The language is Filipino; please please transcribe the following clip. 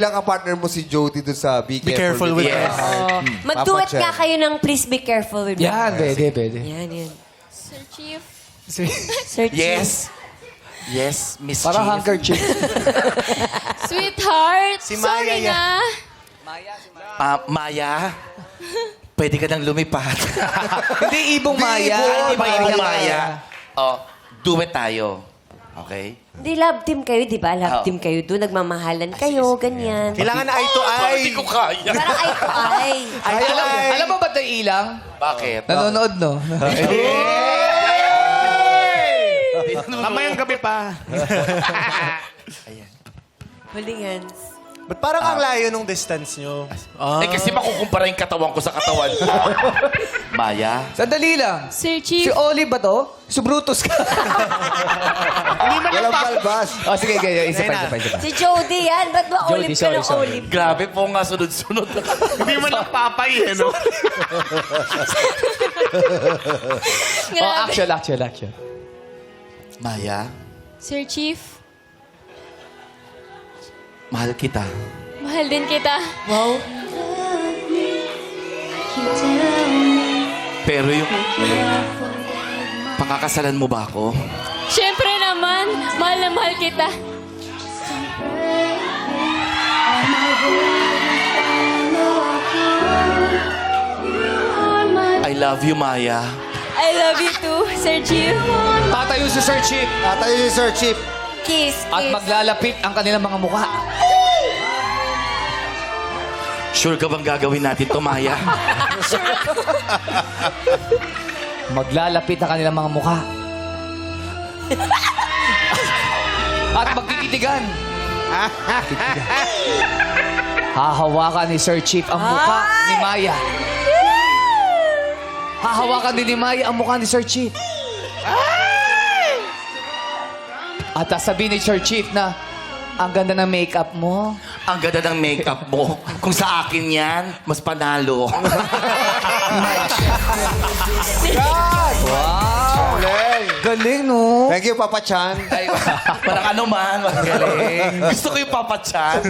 Lang ang partner mo si Jody doon sa Be Careful with Yes. Mag-duet Papa nga Chan. kayo ng Please Be Careful with Me. Yan, pwede. Yan, yan. Sir Chief. Sir Chief. Yes. Yes, Miss Para Chief. handkerchief. Sweetheart. Si Maya sorry yan. na. Maya, pwede ka nang lumipat. Hindi ibong Maya. Hindi ba ibang Maya. Maya? Oh, duet tayo. Okay? Hindi, love team kayo, di ba? Love Oo. team kayo doon. Nagmamahalan kayo, ganyan. Kailangan eye to eye. Hindi ko kaya. Parang eye to eye. Alam mo ba ito ilang? Bakit? Nanonood, no? Mamayang gabi pa. Holding hands. Ba't parang ang layo nung distance nyo? Eh kasi makukumpara yung katawan ko sa katawan mo. Maya? Sandali lang. Sir Si Chief. Olive ba to? Si Brutus ka. Walang balbas. Oh, sige, isa pa. Si Jody yan. Ba't ba olive ka ng olive? Grabe po nga sunod-sunod. Hindi mo lang papay eh, no? Oh, action. Maya, Sir Chief. mahal kita. Mahal din kita. Pero yung... Pakakasalan mo ba ako? Siyempre naman. Mahal na mahal kita. I love you, Maya. I love you too, Sir Chief. Tatayo si Sir Chief Tatayo si Sir Chip. Kiss, at kiss. maglalapit ang kanilang mga mukha. Sure ka bang gagawin natin to, Maya? Maglalapit ang kanilang mga mukha. At magkikitigan. Hahawakan ni Sir Chief ang mukha ni Maya. Hahawakan din ni Maya ang mukha ni Sir Chief. At sasabihin ni Sir Chief na, ang ganda ng makeup mo. Ang ganda ng makeup mo. Kung sa akin yan, mas panalo. Wow! Galing, no? Thank you, Papa Chan. Ay, parang ano man. Magaling. Gusto ko yung papatsan.